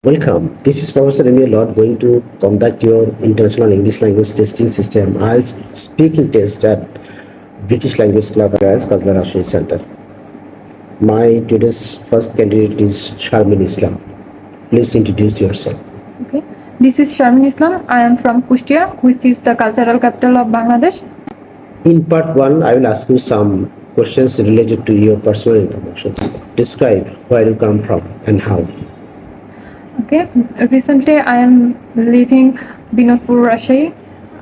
Welcome. This is Professor Lord going to conduct your international English language testing system IELTS speaking test at British Language Club at Kazla Rajshahi Center. My today's first candidate is Sharmin Islam. Please introduce yourself. Okay. This is Sharmin Islam. I am from Kushtia, which is the cultural capital of Bangladesh. In part 1, I will ask you some questions related to your personal information. Describe where you come from and how. Okay. Recently, I am living Binodpur, Rajshahi.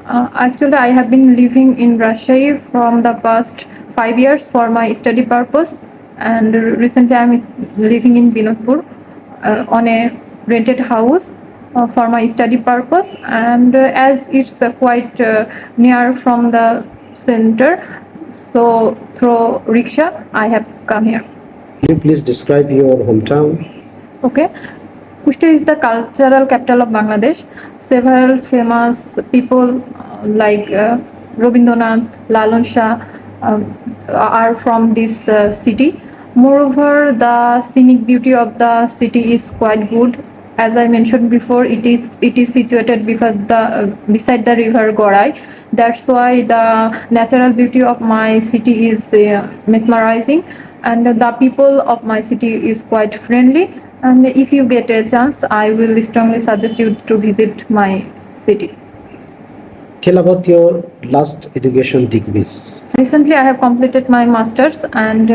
Actually, I have been living in Rajshahi from the past 5 years for my study purpose, and recently I am living in Binodpur on a rented house for my study purpose. And as it's quite near from the center, so through rickshaw, I have come here. Can you please describe your hometown? Okay. Kushtia is the cultural capital of Bangladesh. Several famous people like Rabindranath, Lalon Shah are from this city. Moreover, the scenic beauty of the city is quite good. As I mentioned before, it is situated beside the river Gorai. That's why the natural beauty of my city is mesmerizing, and the people of my city is quite friendly. And if you get a chance, I will strongly suggest you to visit my city. Tell about your last education degrees. Recently, I have completed my master's, and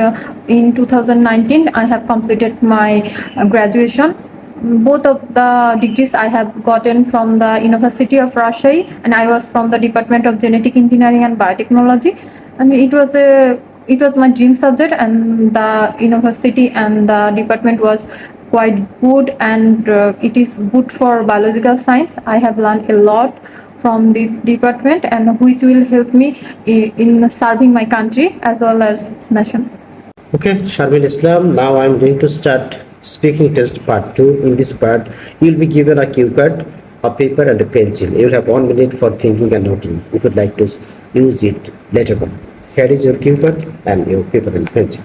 in 2019, I have completed my graduation. Both of the degrees I have gotten from the University of Rajshahi, and I was from the Department of Genetic Engineering and Biotechnology. And it was my dream subject, and the university and the department was quite good, and it is good for biological science. I have learned a lot from this department, and which will help me in serving my country as well as nation. Okay, Sharmin Islam, now I'm going to start speaking test part 2. In this part, you'll be given a cue card, a paper and a pencil. You'll have 1 minute for thinking and noting. If you'd like to use it later on. Here is your cue card and your paper and pencil.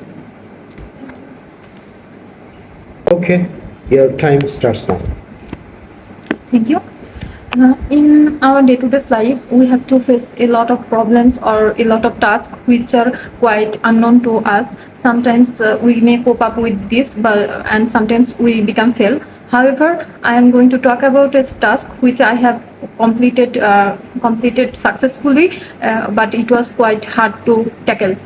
Okay, your time starts now. Thank you. In our day-to-day life, we have to face a lot of problems or a lot of tasks which are quite unknown to us. Sometimes we may cope up with this, and sometimes we become fail. However, I am going to talk about a task which I have completed successfully, but it was quite hard to tackle.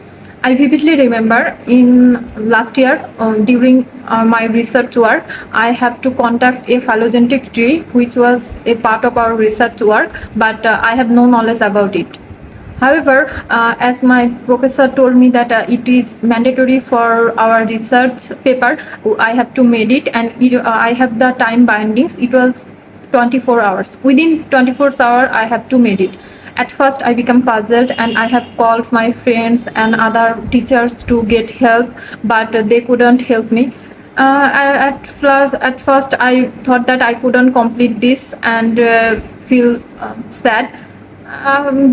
I vividly remember in last year during my research work, I have to contact a phylogenetic tree, which was a part of our research work, but I have no knowledge about it. However, as my professor told me that it is mandatory for our research paper, I have to make it, and I have the time bindings. It was 24 hours. Within 24 hours, I have to make it. At first, I became puzzled, and I have called my friends and other teachers to get help, but they couldn't help me. At first, I thought that I couldn't complete this and feel sad.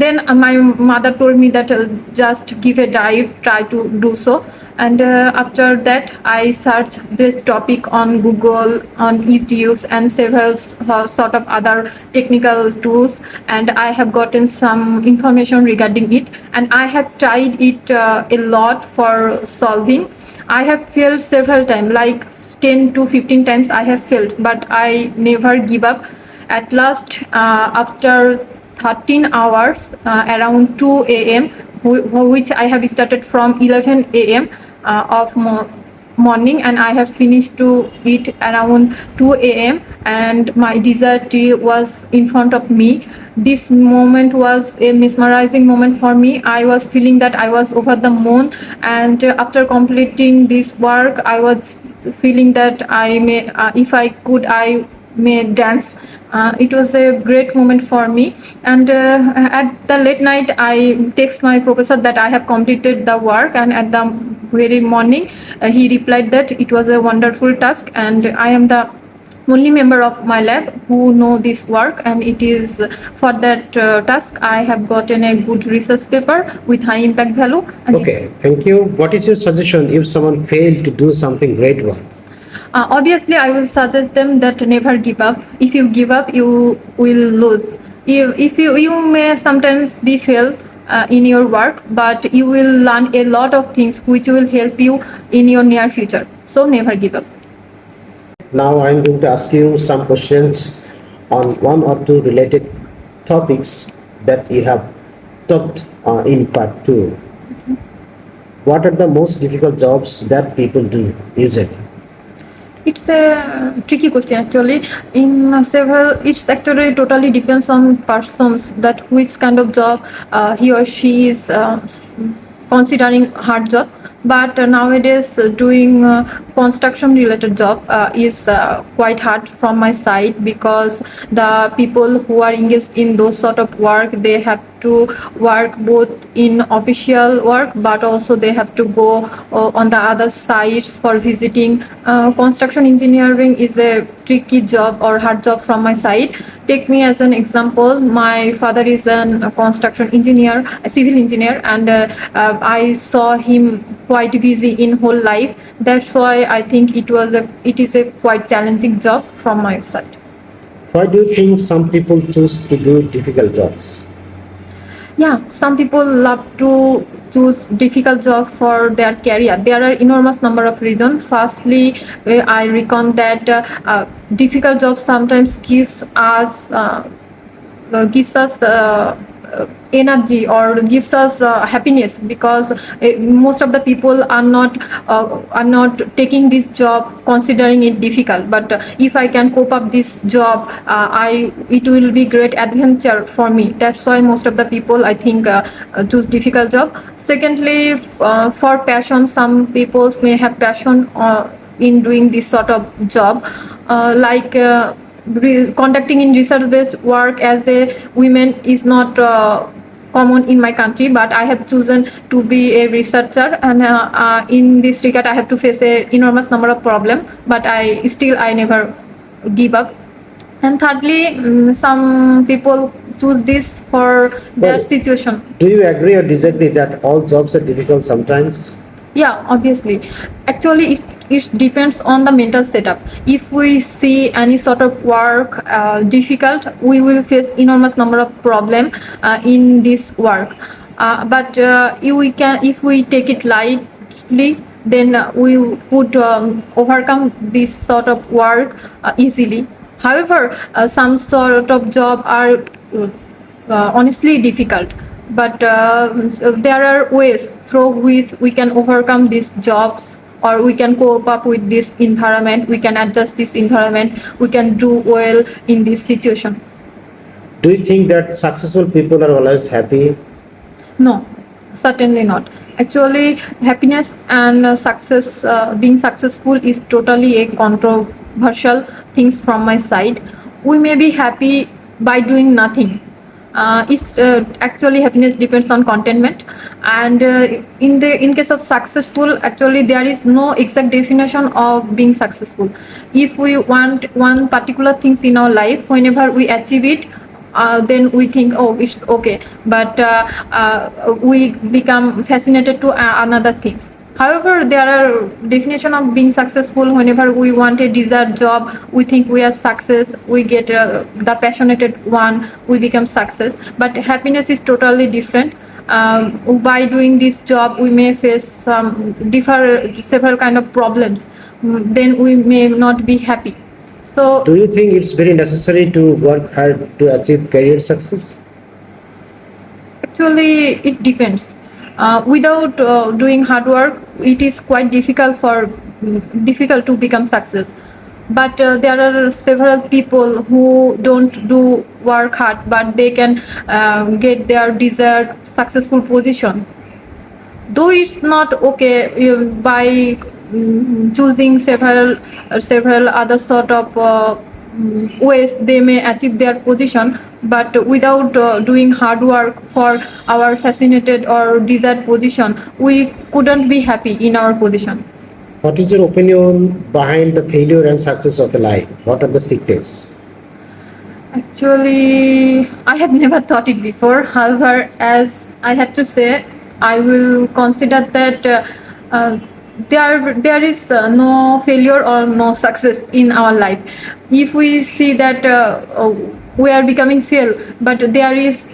Then my mother told me that just give a try to do so. And after that, I searched this topic on Google, on YouTube, and several sort of other technical tools, and I have gotten some information regarding it, and I have tried it a lot for solving. I have failed several times, like 10 to 15 times I have failed, but I never give up. At last, after 13 hours, around 2 a.m., which I have started from 11 a.m. Of morning, and I have finished to eat around 2 a.m. and my dessert tea was in front of me. This moment was a mesmerizing moment for me. I was feeling that I was over the moon, and after completing this work, I was feeling that I may, if I could, I may dance. It was a great moment for me, and at the late night I text my professor that I have completed the work, and at the very morning he replied that it was a wonderful task, and I am the only member of my lab who know this work, and it is for that task I have gotten a good research paper with high impact value. Okay, thank you. What is your suggestion if someone failed to do something great work? Obviously, I will suggest them that never give up. If you give up, you will lose. You may sometimes be fail in your work, but you will learn a lot of things which will help you in your near future. So never give up. Now I'm going to ask you some questions on one or two related topics that you have taught in part 2. What are the most difficult jobs that people do usually? It's a tricky question actually. In several, each actually totally depends on persons that which kind of job he or she is considering hard job. But nowadays, doing construction related job is quite hard from my side, because the people who are engaged in those sort of work, they have to work both in official work, but also they have to go on the other sites for visiting. Construction engineering is a tricky job or hard job from my side. Take me as an example. My father is a construction engineer, a civil engineer, and I saw him quite busy in whole life. That's why I think it is a quite challenging job from my side. Why do you think some people choose to do difficult jobs? Yeah, some people love to choose difficult job for their career. There are enormous number of reasons. Firstly, I reckon that difficult jobs sometimes gives us energy or gives us happiness, because most of the people are not taking this job considering it difficult. But if I can cope up this job, it will be great adventure for me. That's why most of the people, I think, choose difficult job. Secondly, for passion, some people may have passion in doing this sort of job, like conducting in research based work as a woman is not common in my country, but I have chosen to be a researcher, and in this regard I have to face a enormous number of problems, but I never give up. And thirdly, some people choose this for their situation. Do you agree or disagree that all jobs are difficult sometimes? Yeah, obviously. Actually, it depends on the mental setup. If we see any sort of work difficult, we will face enormous number of problem in this work. But if we take it lightly, then we would overcome this sort of work easily. However, some sort of job are honestly difficult, but so there are ways through which we can overcome these jobs, or we can cope up with this environment, we can adjust this environment, we can do well in this situation. Do you think that successful people are always happy? No, certainly not. Actually, happiness and success, being successful is totally a controversial things from my side. We may be happy by doing nothing. It's actually happiness depends on contentment, and in case of successful, actually there is no exact definition of being successful. If we want one particular things in our life, whenever we achieve it, then we think, oh, it's okay, but we become fascinated to another things. However, there are definition of being successful. Whenever we want a desired job, we think we are success, we get the passionate one, we become success. But happiness is totally different. By doing this job, we may face several kind of problems. Then we may not be happy. So Do you think it's very necessary to work hard to achieve career success? actually, it depends. Without doing hard work, it is quite difficult to become success. But there are several people who don't do work hard, but they can get their desired successful position. Though it's not okay by choosing several other sort of ways they may achieve their position, but without doing hard work for our fascinated or desired position, we couldn't be happy in our position. What is your opinion behind the failure and success of a life? What are the secrets? Actually, I have never thought it before. However, as I had to say, I will consider that there is no failure or no success in our life. If we see that we are becoming fail, but there is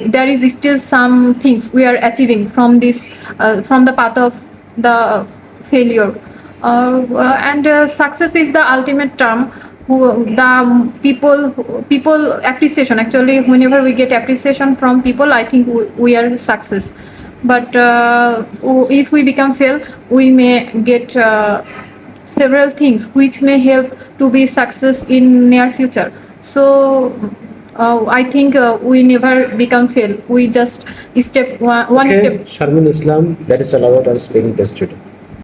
still some things we are achieving from this from the path of the failure. And success is the ultimate term. The people appreciation, actually whenever we get appreciation from people, I think we are success. But if we become fail, we may get several things which may help to be success in near future. So I think we never become fail, we just step one Okay, step. Sharmin Islam, that is all about our speaking test today.